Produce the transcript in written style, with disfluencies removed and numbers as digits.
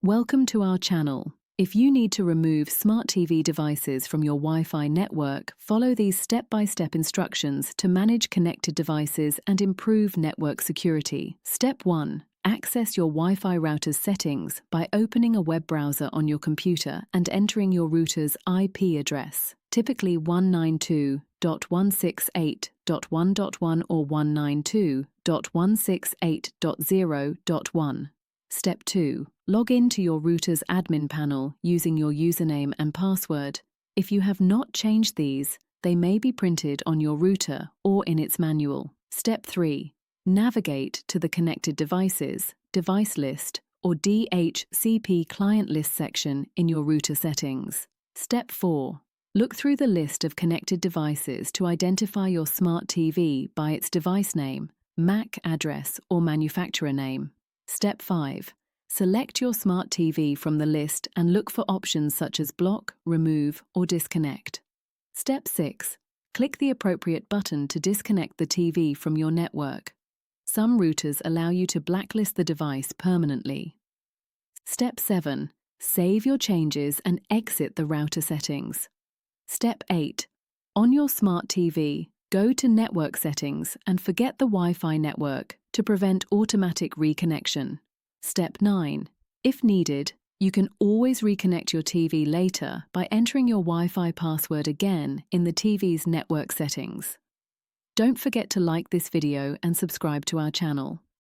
Welcome to our channel. If you need to remove smart TV devices from your Wi-Fi network, follow these step-by-step instructions to manage connected devices and improve network security. Step 1. Access your Wi-Fi router's settings by opening a web browser on your computer and entering your router's IP address, typically 192.168.1.1 or 192.168.0.1. Step 2. Log in to your router's admin panel using your username and password. If you have not changed these, they may be printed on your router or in its manual. Step 3. Navigate to the Connected Devices, Device List, or DHCP Client List section in your router settings. Step 4. Look through the list of connected devices to identify your smart TV by its device name, MAC address, or manufacturer name. Step 5. Select your smart TV from the list and look for options such as block, remove, or disconnect. Step 6. Click the appropriate button to disconnect the TV from your network. Some routers allow you to blacklist the device permanently. Step 7. Save your changes and exit the router settings. Step 8. On your smart TV, go to Network Settings and forget the Wi-Fi network to prevent automatic reconnection. Step 9. If needed, you can always reconnect your TV later by entering your Wi-Fi password again in the TV's network settings. Don't forget to like this video and subscribe to our channel.